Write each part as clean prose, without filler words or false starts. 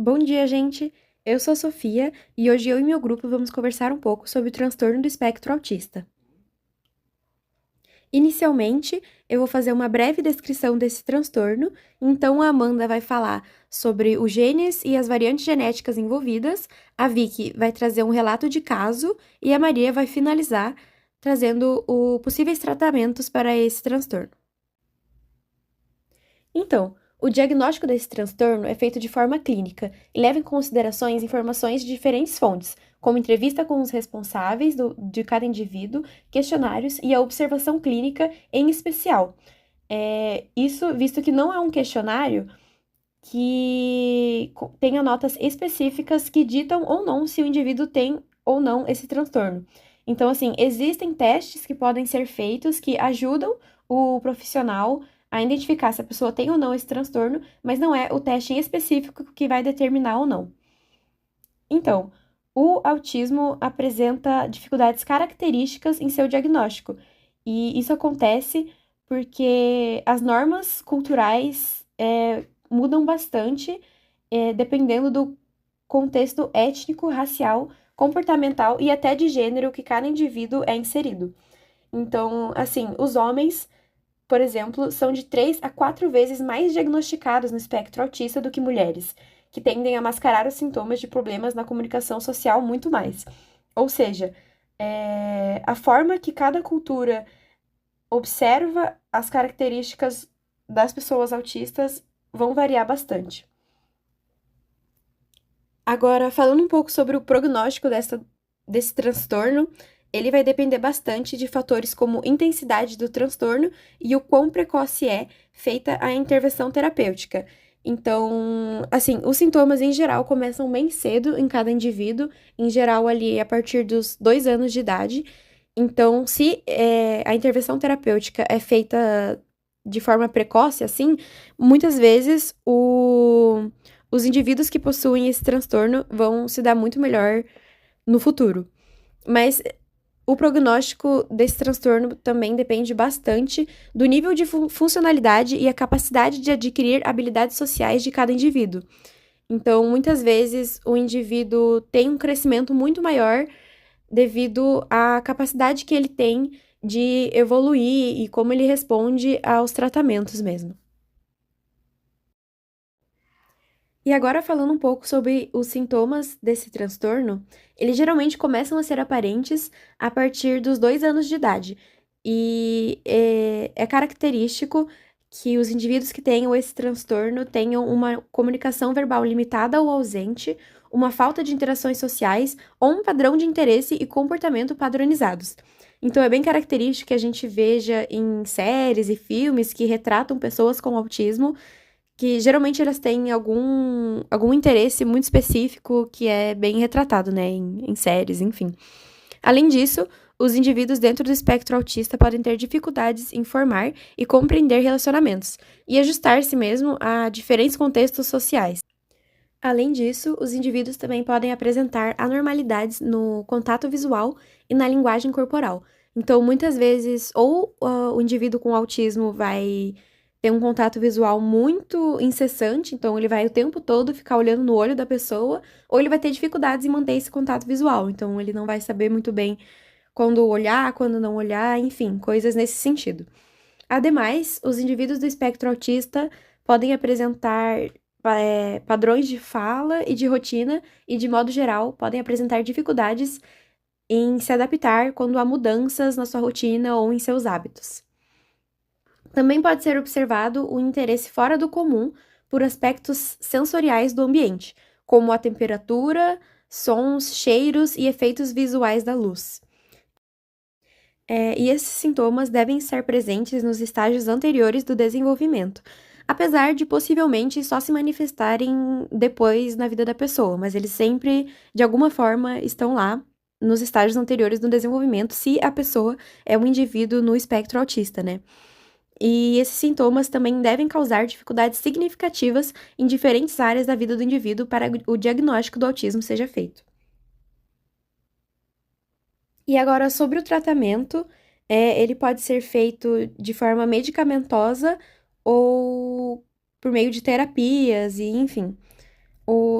Bom dia, gente! Eu sou a Sofia e hoje eu e meu grupo vamos conversar um pouco sobre o transtorno do espectro autista. Inicialmente, eu vou fazer uma breve descrição desse transtorno, então a Amanda vai falar sobre os genes e as variantes genéticas envolvidas, a Vicky vai trazer um relato de caso e a Maria vai finalizar trazendo os possíveis tratamentos para esse transtorno. Então, o diagnóstico desse transtorno é feito de forma clínica e leva em considerações informações de diferentes fontes, como entrevista com os responsáveis de cada indivíduo, questionários e a observação clínica em especial. Isso visto que não é um questionário que tenha notas específicas que ditam ou não se o indivíduo tem ou não esse transtorno. Então, assim, existem testes que podem ser feitos que ajudam o profissional a identificar se a pessoa tem ou não esse transtorno, mas não é o teste em específico que vai determinar ou não. Então, o autismo apresenta dificuldades características em seu diagnóstico, e isso acontece porque as normas culturais mudam bastante, dependendo do contexto étnico, racial, comportamental e até de gênero que cada indivíduo é inserido. Então, assim, os homens, por exemplo, são de 3 a 4 vezes mais diagnosticados no espectro autista do que mulheres, que tendem a mascarar os sintomas de problemas na comunicação social muito mais. Ou seja, a forma que cada cultura observa as características das pessoas autistas vão variar bastante. Agora, falando um pouco sobre o prognóstico desse transtorno, ele vai depender bastante de fatores como intensidade do transtorno e o quão precoce é feita a intervenção terapêutica. Então, assim, os sintomas em geral começam bem cedo em cada indivíduo, em geral ali a partir dos 2 anos de idade. Então, se a intervenção terapêutica é feita de forma precoce, assim, muitas vezes os indivíduos que possuem esse transtorno vão se dar muito melhor no futuro. Mas o prognóstico desse transtorno também depende bastante do nível de funcionalidade e a capacidade de adquirir habilidades sociais de cada indivíduo. Então, muitas vezes, o indivíduo tem um crescimento muito maior devido à capacidade que ele tem de evoluir e como ele responde aos tratamentos mesmo. E agora falando um pouco sobre os sintomas desse transtorno, eles geralmente começam a ser aparentes a partir dos 2 anos de idade. E é característico que os indivíduos que tenham esse transtorno tenham uma comunicação verbal limitada ou ausente, uma falta de interações sociais ou um padrão de interesse e comportamento padronizados. Então, é bem característico que a gente veja em séries e filmes que retratam pessoas com autismo que geralmente elas têm algum interesse muito específico que é bem retratado, né, em séries, enfim. Além disso, os indivíduos dentro do espectro autista podem ter dificuldades em formar e compreender relacionamentos e ajustar-se mesmo a diferentes contextos sociais. Além disso, os indivíduos também podem apresentar anormalidades no contato visual e na linguagem corporal. Então, muitas vezes, ou o indivíduo com autismo vai ter um contato visual muito incessante, então ele vai o tempo todo ficar olhando no olho da pessoa, ou ele vai ter dificuldades em manter esse contato visual, então ele não vai saber muito bem quando olhar, quando não olhar, enfim, coisas nesse sentido. Ademais, os indivíduos do espectro autista podem apresentar padrões de fala e de rotina, e, de modo geral, podem apresentar dificuldades em se adaptar quando há mudanças na sua rotina ou em seus hábitos. Também pode ser observado o interesse fora do comum por aspectos sensoriais do ambiente, como a temperatura, sons, cheiros e efeitos visuais da luz. E esses sintomas devem estar presentes nos estágios anteriores do desenvolvimento, apesar de possivelmente só se manifestarem depois na vida da pessoa, mas eles sempre, de alguma forma, estão lá nos estágios anteriores do desenvolvimento, se a pessoa é um indivíduo no espectro autista, né? E esses sintomas também devem causar dificuldades significativas em diferentes áreas da vida do indivíduo para o diagnóstico do autismo seja feito. E agora, sobre o tratamento, ele pode ser feito de forma medicamentosa ou por meio de terapias, e enfim.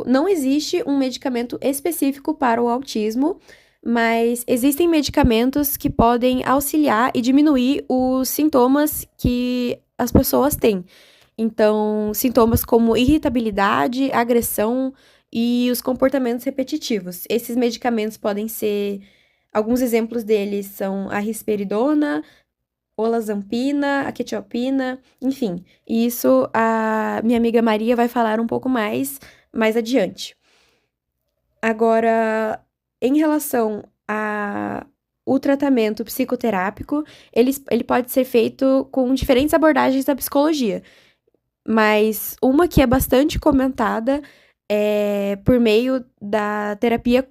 Não existe um medicamento específico para o autismo, mas existem medicamentos que podem auxiliar e diminuir os sintomas que as pessoas têm. Então, sintomas como irritabilidade, agressão e os comportamentos repetitivos. Esses medicamentos podem ser. Alguns exemplos deles são a risperidona, olazampina, a quetiapina, enfim. E isso a minha amiga Maria vai falar um pouco mais adiante. Agora, em relação a o tratamento psicoterápico, ele pode ser feito com diferentes abordagens da psicologia, mas uma que é bastante comentada é por meio da terapia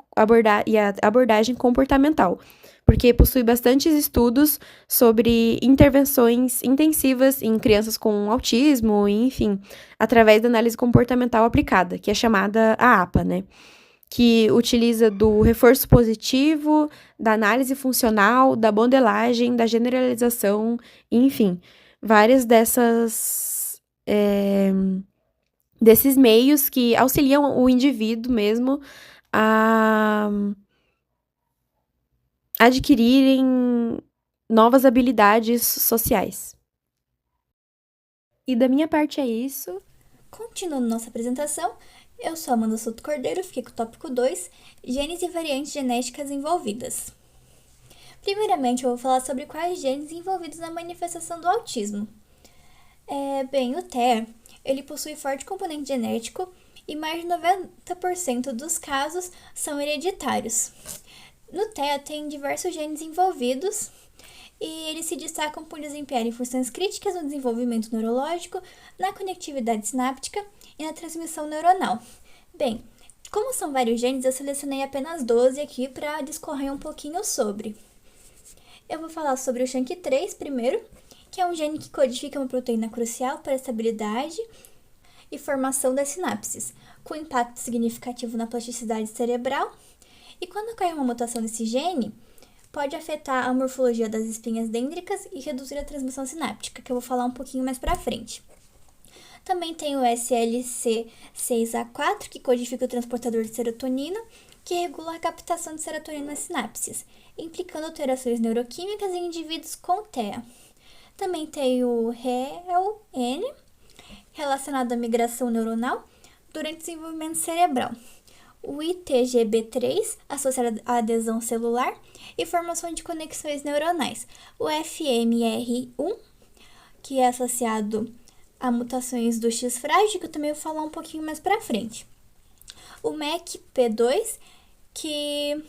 e a abordagem comportamental, porque possui bastantes estudos sobre intervenções intensivas em crianças com autismo, e, enfim, através da análise comportamental aplicada, que é chamada a APA, né? Que utiliza do reforço positivo, da análise funcional, da modelagem, da generalização, enfim, várias desses meios que auxiliam o indivíduo mesmo a adquirirem novas habilidades sociais. E da minha parte é isso. Continuando nossa apresentação, eu sou Amanda Souto Cordeiro, fiquei com o tópico 2, genes e variantes genéticas envolvidas. Primeiramente, eu vou falar sobre quais genes envolvidos na manifestação do autismo. O TEA, ele possui forte componente genético e mais de 90% dos casos são hereditários. No TEA tem diversos genes envolvidos e eles se destacam por desempenharem funções críticas no desenvolvimento neurológico, na conectividade sináptica e na transmissão neuronal. Bem, como são vários genes, eu selecionei apenas 12 aqui para discorrer um pouquinho sobre. Eu vou falar sobre o SHANK3 primeiro, que é um gene que codifica uma proteína crucial para a estabilidade e formação das sinapses, com impacto significativo na plasticidade cerebral. E quando ocorre uma mutação nesse gene, pode afetar a morfologia das espinhas dêndricas e reduzir a transmissão sináptica, que eu vou falar um pouquinho mais para frente. Também tem o SLC6A4, que codifica o transportador de serotonina, que regula a captação de serotonina nas sinapses, implicando alterações neuroquímicas em indivíduos com TEA. Também tem o REL-N, relacionado à migração neuronal durante o desenvolvimento cerebral. O ITGB3, associado à adesão celular e formação de conexões neuronais. O FMR1, que é associado a mutações do X frágil, que eu também vou falar um pouquinho mais para frente. O MECP2, que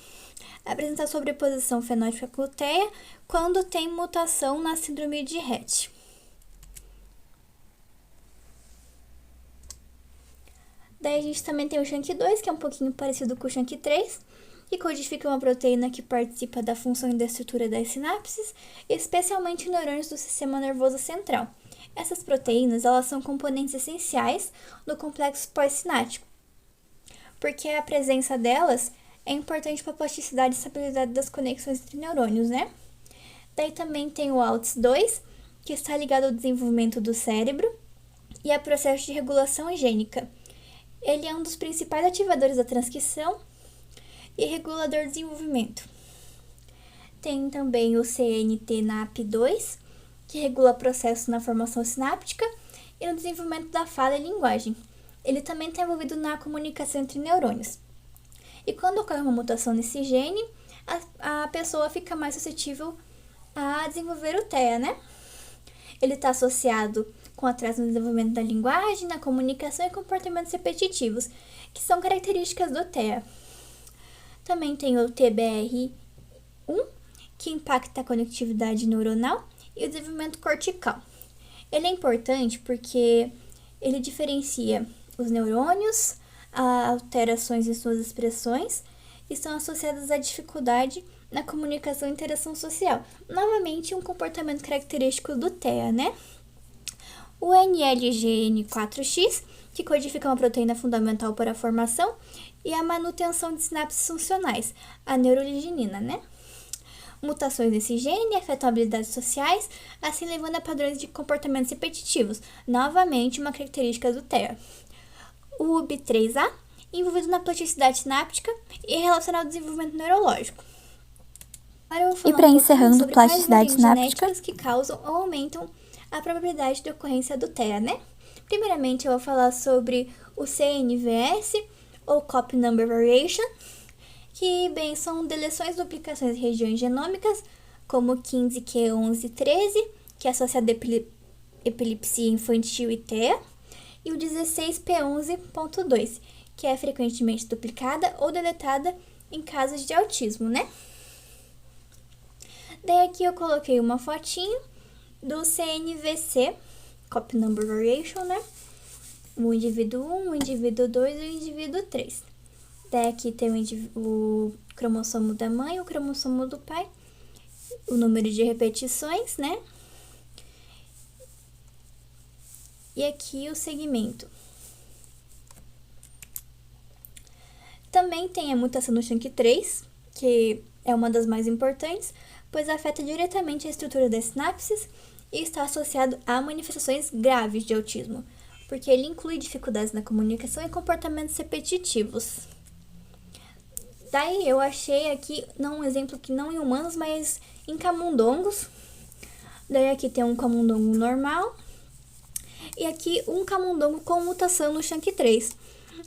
apresenta a sobreposição fenótipa com o TEA quando tem mutação na síndrome de Rett. Daí a gente também tem o SHANK2, que é um pouquinho parecido com o SHANK3, que codifica uma proteína que participa da função e da estrutura das sinapses, especialmente neurônios do sistema nervoso central. Essas proteínas, elas são componentes essenciais no complexo pós-sináptico, porque a presença delas é importante para a plasticidade e estabilidade das conexões entre neurônios, né? Daí também tem o ALTS2, que está ligado ao desenvolvimento do cérebro e a processo de regulação gênica. Ele é um dos principais ativadores da transcrição e regulador do desenvolvimento. Tem também o CNT-NAP2, que regula processos na formação sináptica e no desenvolvimento da fala e linguagem. Ele também está envolvido na comunicação entre neurônios. E quando ocorre uma mutação nesse gene, a pessoa fica mais suscetível a desenvolver o TEA, né? Ele está associado com atraso no desenvolvimento da linguagem, na comunicação e comportamentos repetitivos, que são características do TEA. Também tem o TBR1, que impacta a conectividade neuronal e o desenvolvimento cortical. Ele é importante porque ele diferencia os neurônios, alterações em suas expressões e estão associadas à dificuldade na comunicação e interação social. Novamente, um comportamento característico do TEA, né? O NLGN4X, que codifica uma proteína fundamental para a formação e a manutenção de sinapses funcionais, a neurolignina, né? Mutações nesse gene afetam habilidades sociais, assim levando a padrões de comportamentos repetitivos, novamente uma característica do TEA. o UB3A, envolvido na plasticidade sináptica e relacionado ao desenvolvimento neurológico. Agora eu vou falar E para um pouquinho encerrando, sobre quais plasticidade variantes sináptica. genéticas que causam ou aumentam a probabilidade de ocorrência do TEA, né? Primeiramente, eu vou falar sobre o CNVS, ou Copy Number Variation, que, bem, são deleções, duplicações de regiões genômicas, como 15q1113, que é associado a epilepsia infantil e TEA, e o 16p11.2, que é frequentemente duplicada ou deletada em casos de autismo, né? Daí aqui eu coloquei uma fotinho do CNVC, Copy Number Variation, né? O indivíduo 1, o indivíduo 2 e o indivíduo 3. Daí aqui tem o cromossomo da mãe, o cromossomo do pai, o número de repetições, né? E aqui o segmento. Também tem a mutação no SHANK3, que é uma das mais importantes, pois afeta diretamente a estrutura das sinapses e está associado a manifestações graves de autismo, porque ele inclui dificuldades na comunicação e comportamentos repetitivos. Daí eu achei aqui um exemplo que não em humanos, mas em camundongos. Daí aqui tem um camundongo normal e aqui um camundongo com mutação no SHANK3.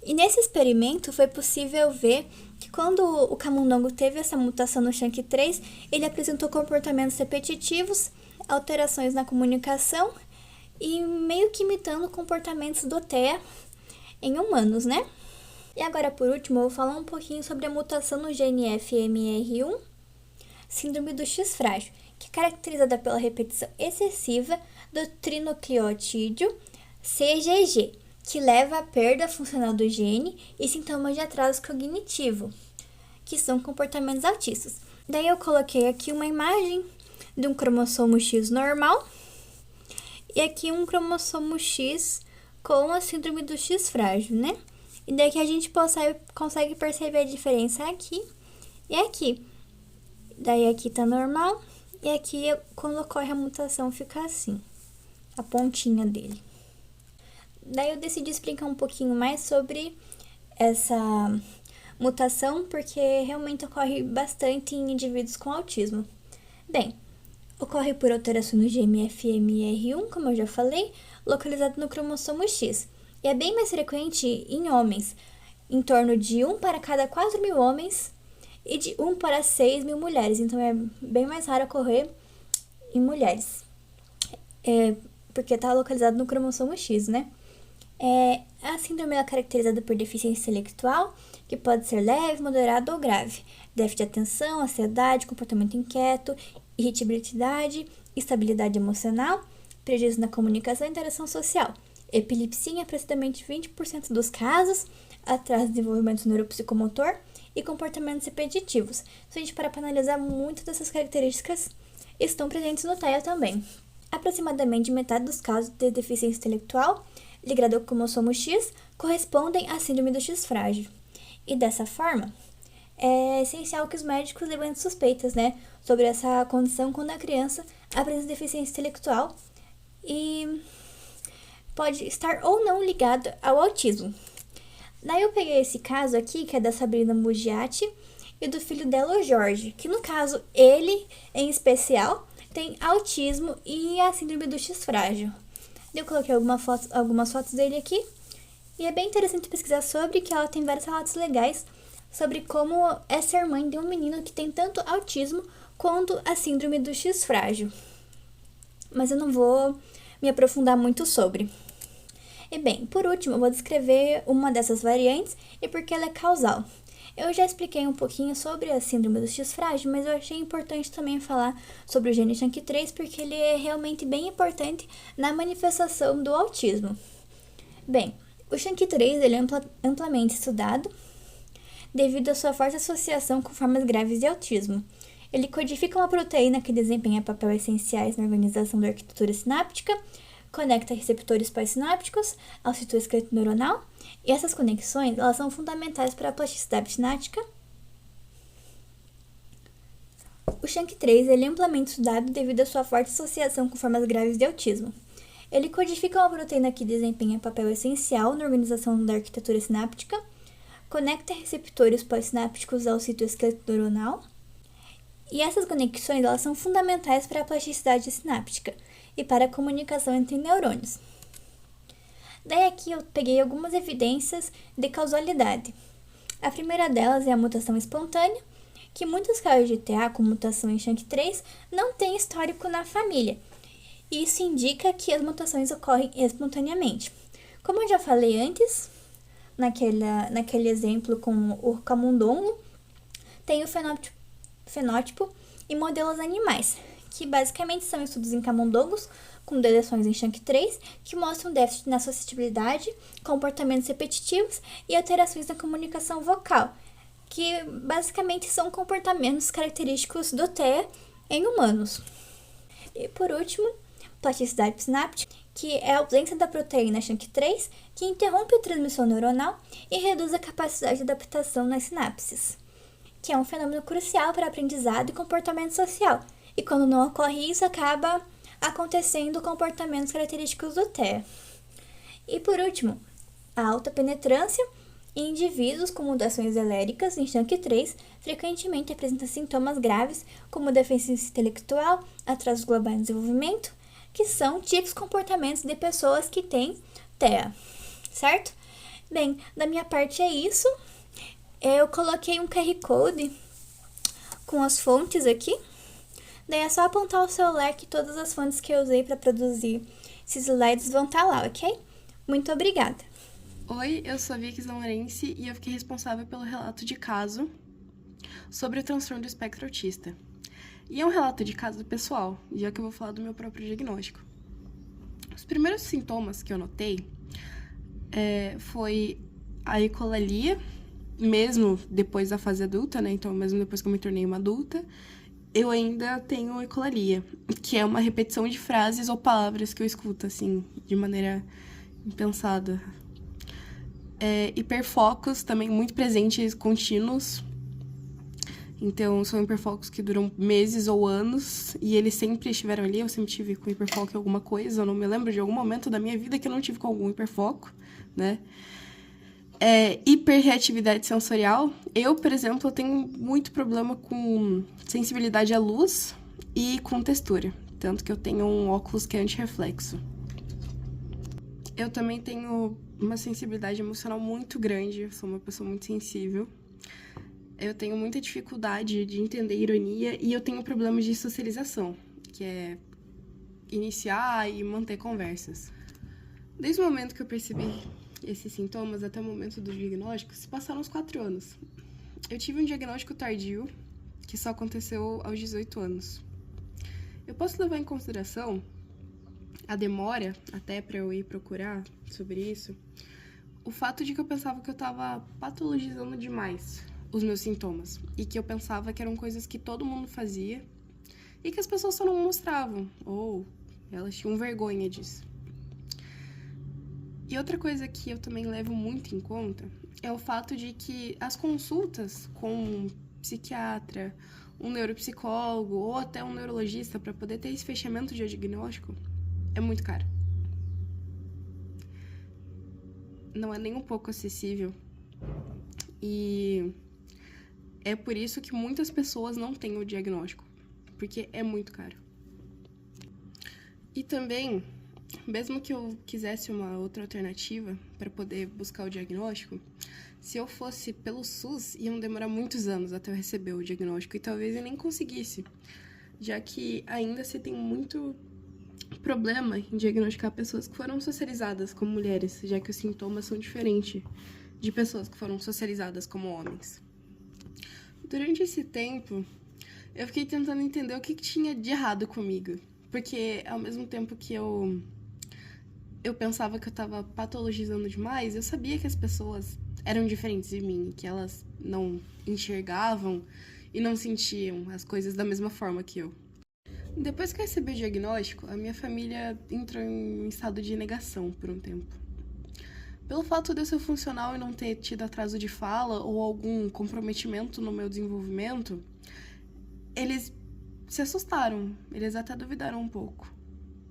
E nesse experimento foi possível ver que quando o camundongo teve essa mutação no SHANK3, ele apresentou comportamentos repetitivos, alterações na comunicação e meio que imitando comportamentos do TEA em humanos, né? E agora, por último, eu vou falar um pouquinho sobre a mutação no gene FMR1, síndrome do X frágil, que é caracterizada pela repetição excessiva do trinucleotídeo CGG, que leva à perda funcional do gene e sintomas de atraso cognitivo, que são comportamentos autistas. Daí eu coloquei aqui uma imagem de um cromossomo X normal e aqui um cromossomo X com a síndrome do X frágil, né? E daí que a gente consegue perceber a diferença aqui e aqui. Daí aqui tá normal e aqui quando ocorre a mutação fica assim, a pontinha dele. Daí eu decidi explicar um pouquinho mais sobre essa mutação, porque realmente ocorre bastante em indivíduos com autismo. Bem, ocorre por alteração no gene FMR1, como eu já falei, localizado no cromossomo X. E é bem mais frequente em homens, em torno de 1 para cada 4.000 homens e de 1 para 6.000 mulheres. Então é bem mais raro ocorrer em mulheres, porque está localizado no cromossomo X, né? A síndrome é caracterizada por deficiência intelectual, que pode ser leve, moderada ou grave, déficit de atenção, ansiedade, comportamento inquieto, irritabilidade, estabilidade emocional, prejuízo na comunicação e interação social, epilepsia em aproximadamente 20% dos casos, atraso de desenvolvimento neuropsicomotor e comportamentos repetitivos. Se a gente parar para analisar, muitas dessas características estão presentes no TEA também. Aproximadamente metade dos casos de deficiência intelectual ligada ao cromossomo X correspondem à síndrome do X frágil. E dessa forma, é essencial que os médicos levantem suspeitas, né, sobre essa condição quando a criança apresenta deficiência intelectual e pode estar ou não ligada ao autismo. Daí eu peguei esse caso aqui, que é da Sabrina Mugiati e do filho dela, o Jorge, que no caso, ele em especial tem autismo e a síndrome do X frágil. Eu coloquei algumas fotos dele aqui e é bem interessante pesquisar sobre, que ela tem vários relatos legais sobre como é ser mãe de um menino que tem tanto autismo quanto a síndrome do X frágil. Mas eu não vou me aprofundar muito sobre. E bem, por último, eu vou descrever uma dessas variantes e por que ela é causal. Eu já expliquei um pouquinho sobre a síndrome do X frágil, mas eu achei importante também falar sobre o gene SHANK3, porque ele é realmente bem importante na manifestação do autismo. Bem, o SHANK3 ele é amplamente estudado devido à sua forte associação com formas graves de autismo. Ele codifica uma proteína que desempenha papéis essenciais na organização da arquitetura sináptica, conecta receptores pós-sinápticos ao citoesqueleto neuronal, e essas conexões elas são fundamentais para a plasticidade sináptica. O SHANK3 ele é amplamente estudado devido à sua forte associação com formas graves de autismo. Ele codifica uma proteína que desempenha papel essencial na organização da arquitetura sináptica, conecta receptores pós-sinápticos ao citoesqueleto neuronal, e essas conexões elas são fundamentais para a plasticidade sináptica e para a comunicação entre neurônios. Daí aqui eu peguei algumas evidências de causalidade. A primeira delas é a mutação espontânea, que muitos casos de TA com mutação em SHANK3 não têm histórico na família. Isso indica que as mutações ocorrem espontaneamente. Como eu já falei antes, naquele exemplo com o camundongo, tem o fenótipo e modelos animais, que basicamente são estudos em camundongos com deleções em SHANK3 que mostram déficit na suscetibilidade, comportamentos repetitivos e alterações na comunicação vocal, que basicamente são comportamentos característicos do TEA em humanos. E por último, plasticidade sináptica, que é a ausência da proteína SHANK3 que interrompe a transmissão neuronal e reduz a capacidade de adaptação nas sinapses, que é um fenômeno crucial para aprendizado e comportamento social. E quando não ocorre isso, acaba acontecendo comportamentos característicos do TEA. E por último, a alta penetrância em indivíduos com mutações alérgicas em SHANK3 frequentemente apresenta sintomas graves como deficiência intelectual, atrasos globais no desenvolvimento, que são típicos comportamentos de pessoas que têm TEA, certo? Bem, da minha parte é isso. Eu coloquei um QR Code com as fontes aqui. Daí é só apontar o celular que todas as fontes que eu usei para produzir esses slides vão estar lá, ok? Muito obrigada! Oi, eu sou a Vicky Zamorense e eu fiquei responsável pelo relato de caso sobre o transtorno do espectro autista. E é um relato de caso pessoal, já que eu vou falar do meu próprio diagnóstico. Os primeiros sintomas que eu notei foi a ecolalia, mesmo depois da fase adulta, né? Então, mesmo depois que eu me tornei uma adulta, eu ainda tenho ecolalia, que é uma repetição de frases ou palavras que eu escuto, assim, de maneira impensada. Hiperfocos também muito presentes, contínuos. Então, são hiperfocos que duram meses ou anos, e eles sempre estiveram ali. Eu sempre tive com hiperfoco em alguma coisa. Eu não me lembro de algum momento da minha vida que eu não tive com algum hiperfoco, né? Hiperreatividade sensorial. Eu, por exemplo, tenho muito problema com sensibilidade à luz e com textura. Tanto que eu tenho um óculos que é anti-reflexo. Eu também tenho uma sensibilidade emocional muito grande. Eu sou uma pessoa muito sensível. Eu tenho muita dificuldade de entender ironia e eu tenho problemas de socialização, que é iniciar e manter conversas. Desde o momento que eu percebi esses sintomas até o momento do diagnóstico, se passaram uns 4 anos. Eu tive um diagnóstico tardio, que só aconteceu aos 18 anos. Eu posso levar em consideração a demora até para eu ir procurar sobre isso, o fato de que eu pensava que eu estava patologizando demais os meus sintomas e que eu pensava que eram coisas que todo mundo fazia e que as pessoas só não mostravam, ou elas tinham vergonha disso. E outra coisa que eu também levo muito em conta é o fato de que as consultas com um psiquiatra, um neuropsicólogo ou até um neurologista para poder ter esse fechamento de diagnóstico é muito caro. Não é nem um pouco acessível. E é por isso que muitas pessoas não têm o diagnóstico, porque é muito caro. E também, mesmo que eu quisesse uma outra alternativa para poder buscar o diagnóstico, se eu fosse pelo SUS, iam demorar muitos anos até eu receber o diagnóstico e talvez eu nem conseguisse, já que ainda se tem muito problema em diagnosticar pessoas que foram socializadas como mulheres, já que os sintomas são diferentes de pessoas que foram socializadas como homens. Durante esse tempo, eu fiquei tentando entender o que tinha de errado comigo, porque ao mesmo tempo que eu pensava que eu estava patologizando demais, eu sabia que as pessoas eram diferentes de mim, que elas não enxergavam e não sentiam as coisas da mesma forma que eu. Depois que eu recebi o diagnóstico, a minha família entrou em estado de negação por um tempo. Pelo fato de eu ser funcional e não ter tido atraso de fala ou algum comprometimento no meu desenvolvimento, eles se assustaram, eles até duvidaram um pouco.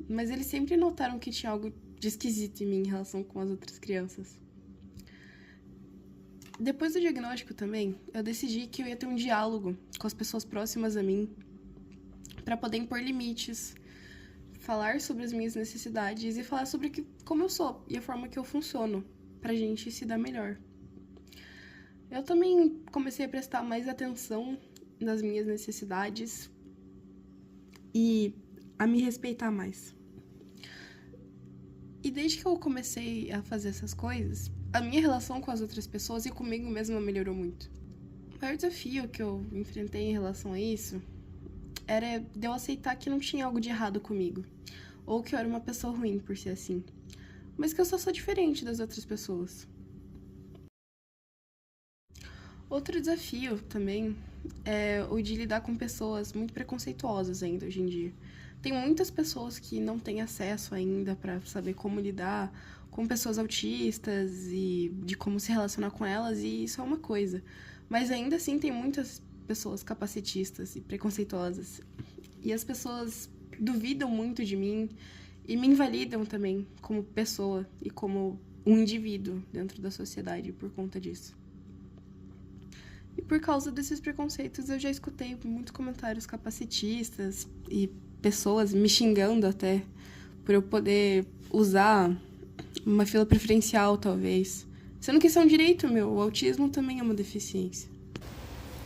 mas eles sempre notaram que tinha algo de esquisito em mim em relação com as outras crianças. Depois do diagnóstico também, eu decidi que eu ia ter um diálogo com as pessoas próximas a mim para poder impor limites, falar sobre as minhas necessidades e falar sobre como eu sou e a forma que eu funciono, pra gente se dar melhor. Eu também comecei a prestar mais atenção nas minhas necessidades e a me respeitar mais. E desde que eu comecei a fazer essas coisas, a minha relação com as outras pessoas e comigo mesma melhorou muito. O maior desafio que eu enfrentei em relação a isso era de eu aceitar que não tinha algo de errado comigo, ou que eu era uma pessoa ruim por ser assim, mas que eu só sou diferente das outras pessoas. Outro desafio também é o de lidar com pessoas muito preconceituosas ainda hoje em dia. Tem muitas pessoas que não têm acesso ainda para saber como lidar com pessoas autistas e de como se relacionar com elas, e isso é uma coisa. Mas ainda assim tem muitas pessoas capacitistas e preconceituosas. E as pessoas duvidam muito de mim e me invalidam também como pessoa e como um indivíduo dentro da sociedade por conta disso. E por causa desses preconceitos eu já escutei muitos comentários capacitistas e pessoas me xingando até por eu poder usar uma fila preferencial, talvez. Sendo que isso é um direito meu, o autismo também é uma deficiência.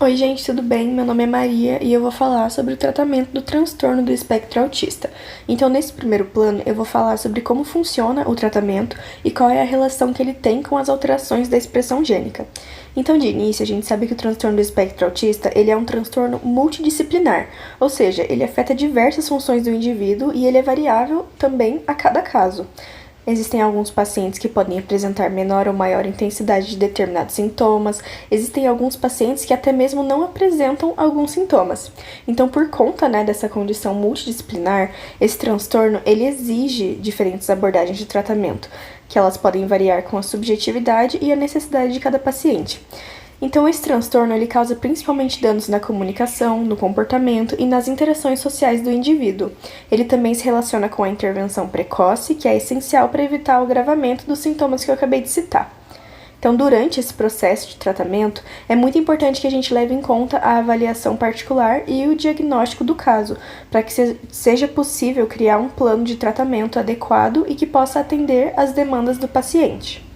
Oi gente, tudo bem? Meu nome é Maria e eu vou falar sobre o tratamento do transtorno do espectro autista. Então, nesse primeiro plano, eu vou falar sobre como funciona o tratamento e qual é a relação que ele tem com as alterações da expressão gênica. Então, de início, a gente sabe que o transtorno do espectro autista, ele é um transtorno multidisciplinar, ou seja, ele afeta diversas funções do indivíduo e ele é variável também a cada caso. Existem alguns pacientes que podem apresentar menor ou maior intensidade de determinados sintomas. Existem alguns pacientes que até mesmo não apresentam alguns sintomas. Então, por conta, dessa condição multidisciplinar, esse transtorno ele exige diferentes abordagens de tratamento, que elas podem variar com a subjetividade e a necessidade de cada paciente. Então, esse transtorno ele causa principalmente danos na comunicação, no comportamento e nas interações sociais do indivíduo. Ele também se relaciona com a intervenção precoce, que é essencial para evitar o agravamento dos sintomas que eu acabei de citar. Então, durante esse processo de tratamento, é muito importante que a gente leve em conta a avaliação particular e o diagnóstico do caso, para que seja possível criar um plano de tratamento adequado e que possa atender às demandas do paciente.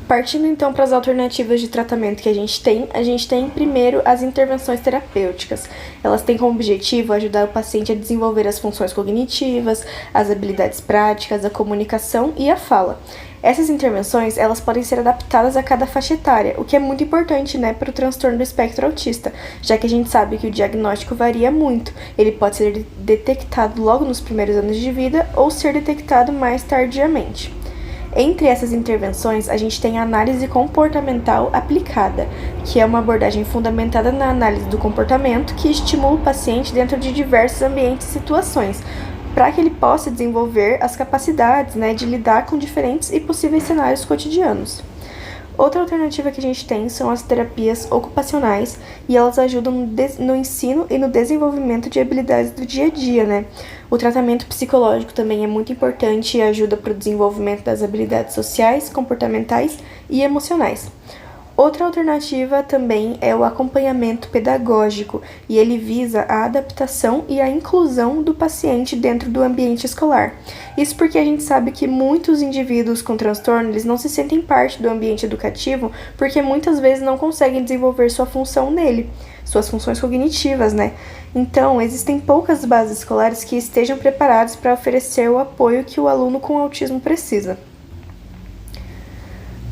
Partindo então para as alternativas de tratamento que a gente tem primeiro as intervenções terapêuticas. Elas têm como objetivo ajudar o paciente a desenvolver as funções cognitivas, as habilidades práticas, a comunicação e a fala. Essas intervenções, elas podem ser adaptadas a cada faixa etária, o que é muito importante, para o transtorno do espectro autista, já que a gente sabe que o diagnóstico varia muito. Ele pode ser detectado logo nos primeiros anos de vida ou ser detectado mais tardiamente. Entre essas intervenções, a gente tem a análise comportamental aplicada, que é uma abordagem fundamentada na análise do comportamento que estimula o paciente dentro de diversos ambientes e situações, para que ele possa desenvolver as capacidades de lidar com diferentes e possíveis cenários cotidianos. Outra alternativa que a gente tem são as terapias ocupacionais e elas ajudam no ensino e no desenvolvimento de habilidades do dia a dia, O tratamento psicológico também é muito importante e ajuda para o desenvolvimento das habilidades sociais, comportamentais e emocionais. Outra alternativa também é o acompanhamento pedagógico e ele visa a adaptação e a inclusão do paciente dentro do ambiente escolar. Isso porque a gente sabe que muitos indivíduos com transtorno eles não se sentem parte do ambiente educativo porque muitas vezes não conseguem desenvolver sua função nele, suas funções cognitivas, Então, existem poucas bases escolares que estejam preparadas para oferecer o apoio que o aluno com autismo precisa.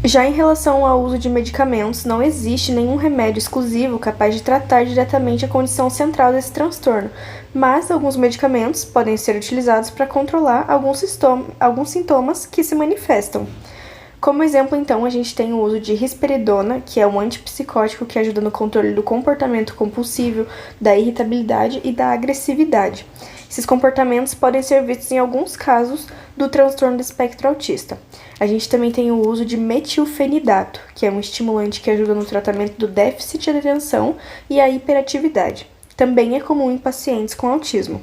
Já em relação ao uso de medicamentos, não existe nenhum remédio exclusivo capaz de tratar diretamente a condição central desse transtorno, mas alguns medicamentos podem ser utilizados para controlar alguns sintomas que se manifestam. Como exemplo, então, a gente tem o uso de risperidona, que é um antipsicótico que ajuda no controle do comportamento compulsivo, da irritabilidade e da agressividade. Esses comportamentos podem ser vistos em alguns casos do transtorno do espectro autista. A gente também tem o uso de metilfenidato, que é um estimulante que ajuda no tratamento do déficit de atenção e a hiperatividade. Também é comum em pacientes com autismo.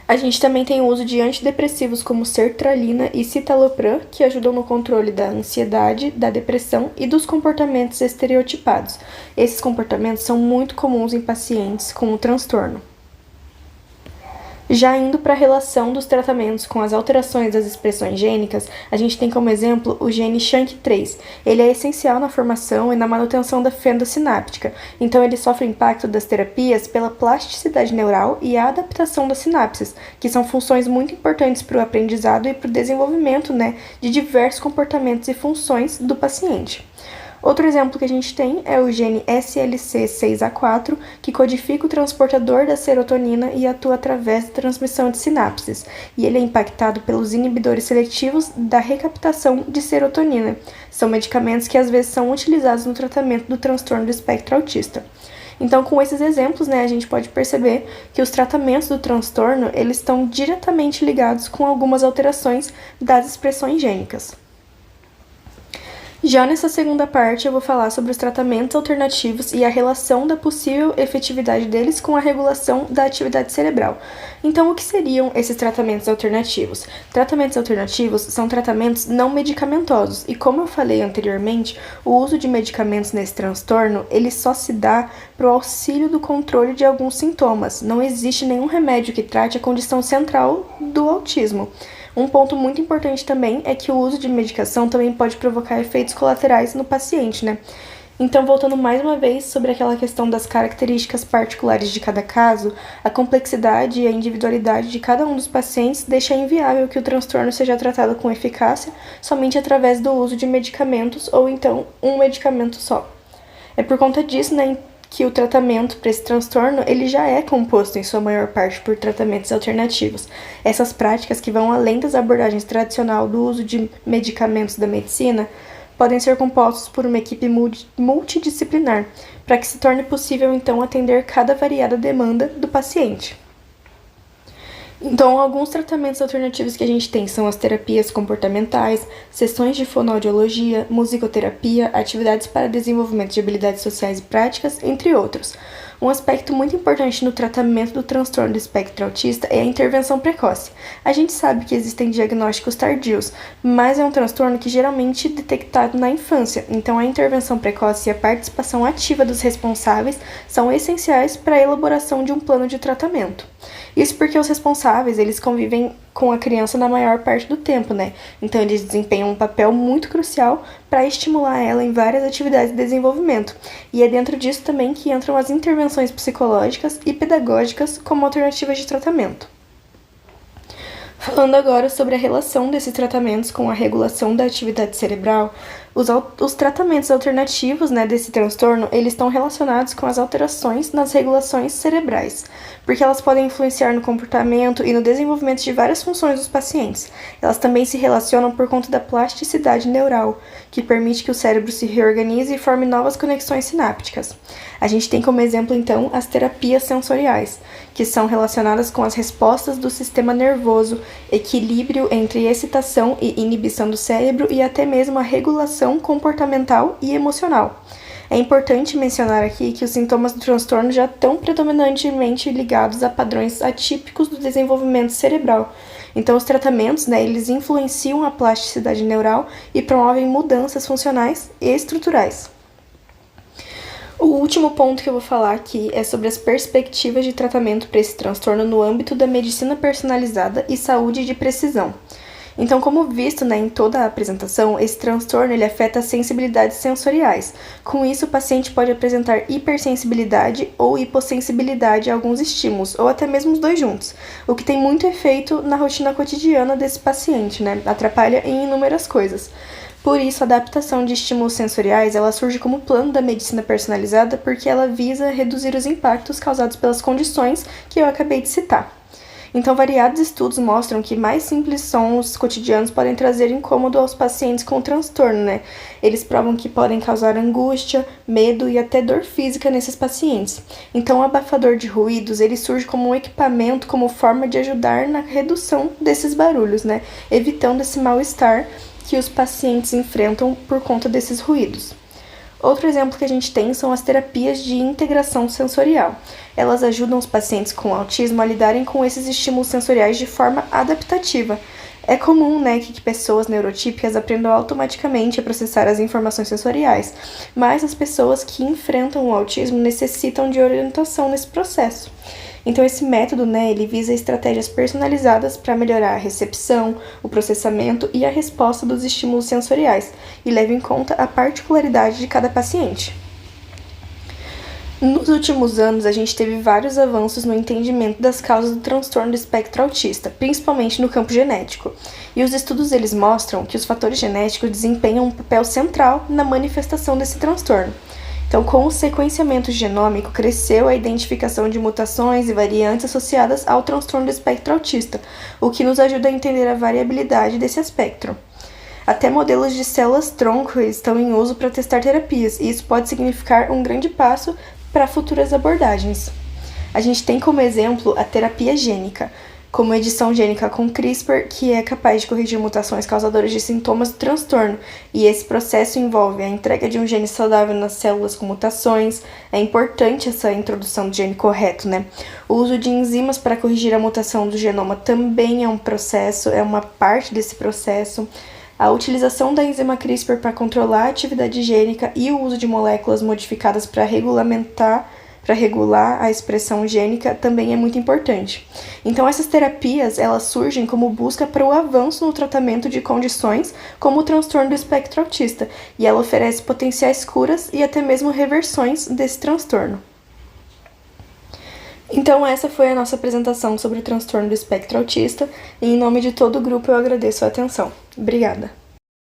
A gente também tem o uso de antidepressivos como sertralina e citalopram, que ajudam no controle da ansiedade, da depressão e dos comportamentos estereotipados. Esses comportamentos são muito comuns em pacientes com o transtorno. Já indo para a relação dos tratamentos com as alterações das expressões gênicas, a gente tem como exemplo o gene SHANK3. Ele é essencial na formação e na manutenção da fenda sináptica, então ele sofre o impacto das terapias pela plasticidade neural e a adaptação das sinapses, que são funções muito importantes para o aprendizado e para o desenvolvimento, de diversos comportamentos e funções do paciente. Outro exemplo que a gente tem é o gene SLC6A4, que codifica o transportador da serotonina e atua através da transmissão de sinapses, e ele é impactado pelos inibidores seletivos da recaptação de serotonina. São medicamentos que às vezes são utilizados no tratamento do transtorno do espectro autista. Então, com esses exemplos, a gente pode perceber que os tratamentos do transtorno eles estão diretamente ligados com algumas alterações das expressões gênicas. Já nessa segunda parte, eu vou falar sobre os tratamentos alternativos e a relação da possível efetividade deles com a regulação da atividade cerebral. Então, o que seriam esses tratamentos alternativos? Tratamentos alternativos são tratamentos não medicamentosos e, como eu falei anteriormente, o uso de medicamentos nesse transtorno, ele só se dá para o auxílio do controle de alguns sintomas. Não existe nenhum remédio que trate a condição central do autismo. Um ponto muito importante também é que o uso de medicação também pode provocar efeitos colaterais no paciente, Então, voltando mais uma vez sobre aquela questão das características particulares de cada caso, a complexidade e a individualidade de cada um dos pacientes deixa inviável que o transtorno seja tratado com eficácia somente através do uso de medicamentos ou então um medicamento só. É por conta disso, que o tratamento para esse transtorno ele já é composto em sua maior parte por tratamentos alternativos. Essas práticas que vão além das abordagens tradicionais do uso de medicamentos da medicina podem ser compostos por uma equipe multidisciplinar, para que se torne possível então atender cada variada demanda do paciente. Então, alguns tratamentos alternativos que a gente tem são as terapias comportamentais, sessões de fonoaudiologia, musicoterapia, atividades para desenvolvimento de habilidades sociais e práticas, entre outros. Um aspecto muito importante no tratamento do transtorno do espectro autista é a intervenção precoce. A gente sabe que existem diagnósticos tardios, mas é um transtorno que geralmente é detectado na infância, então a intervenção precoce e a participação ativa dos responsáveis são essenciais para a elaboração de um plano de tratamento. Isso porque os responsáveis, eles convivem com a criança na maior parte do tempo, Então, eles desempenham um papel muito crucial para estimular ela em várias atividades de desenvolvimento. E é dentro disso também que entram as intervenções psicológicas e pedagógicas como alternativas de tratamento. Falando agora sobre a relação desses tratamentos com a regulação da atividade cerebral, os tratamentos alternativos desse transtorno, eles estão relacionados com as alterações nas regulações cerebrais, porque elas podem influenciar no comportamento e no desenvolvimento de várias funções dos pacientes. Elas também se relacionam por conta da plasticidade neural, que permite que o cérebro se reorganize e forme novas conexões sinápticas. A gente tem como exemplo, então, as terapias sensoriais, que são relacionadas com as respostas do sistema nervoso, equilíbrio entre excitação e inibição do cérebro e até mesmo a regulação comportamental e emocional. É importante mencionar aqui que os sintomas do transtorno já estão predominantemente ligados a padrões atípicos do desenvolvimento cerebral. Então, os tratamentos, eles influenciam a plasticidade neural e promovem mudanças funcionais e estruturais. O último ponto que eu vou falar aqui é sobre as perspectivas de tratamento para esse transtorno no âmbito da medicina personalizada e saúde de precisão. Então, como visto em toda a apresentação, esse transtorno ele afeta as sensibilidades sensoriais. Com isso, o paciente pode apresentar hipersensibilidade ou hipossensibilidade a alguns estímulos, ou até mesmo os dois juntos, o que tem muito efeito na rotina cotidiana desse paciente, Atrapalha em inúmeras coisas. Por isso, a adaptação de estímulos sensoriais ela surge como plano da medicina personalizada porque ela visa reduzir os impactos causados pelas condições que eu acabei de citar. Então, variados estudos mostram que mais simples sons cotidianos podem trazer incômodo aos pacientes com transtorno, Eles provam que podem causar angústia, medo e até dor física nesses pacientes. Então, o abafador de ruídos, ele surge como um equipamento, como forma de ajudar na redução desses barulhos, Evitando esse mal-estar que os pacientes enfrentam por conta desses ruídos. Outro exemplo que a gente tem são as terapias de integração sensorial. Elas ajudam os pacientes com autismo a lidarem com esses estímulos sensoriais de forma adaptativa. É comum, que pessoas neurotípicas aprendam automaticamente a processar as informações sensoriais, mas as pessoas que enfrentam o autismo necessitam de orientação nesse processo. Então, esse método, ele visa estratégias personalizadas para melhorar a recepção, o processamento e a resposta dos estímulos sensoriais, e leva em conta a particularidade de cada paciente. Nos últimos anos, a gente teve vários avanços no entendimento das causas do transtorno do espectro autista, principalmente no campo genético. E os estudos eles mostram que os fatores genéticos desempenham um papel central na manifestação desse transtorno. Então, com o sequenciamento genômico, cresceu a identificação de mutações e variantes associadas ao transtorno do espectro autista, o que nos ajuda a entender a variabilidade desse espectro. Até modelos de células-tronco estão em uso para testar terapias, e isso pode significar um grande passo para futuras abordagens. A gente tem como exemplo a terapia gênica, como edição gênica com CRISPR, que é capaz de corrigir mutações causadoras de sintomas do transtorno, e esse processo envolve a entrega de um gene saudável nas células com mutações. É importante essa introdução do gene correto, O uso de enzimas para corrigir a mutação do genoma também é um processo, é uma parte desse processo. A utilização da enzima CRISPR para controlar a atividade gênica e o uso de moléculas modificadas para regular a expressão gênica também é muito importante. Então, essas terapias, elas surgem como busca para o avanço no tratamento de condições como o transtorno do espectro autista, e ela oferece potenciais curas e até mesmo reversões desse transtorno. Então, essa foi a nossa apresentação sobre o transtorno do espectro autista, e em nome de todo o grupo eu agradeço a atenção. Obrigada!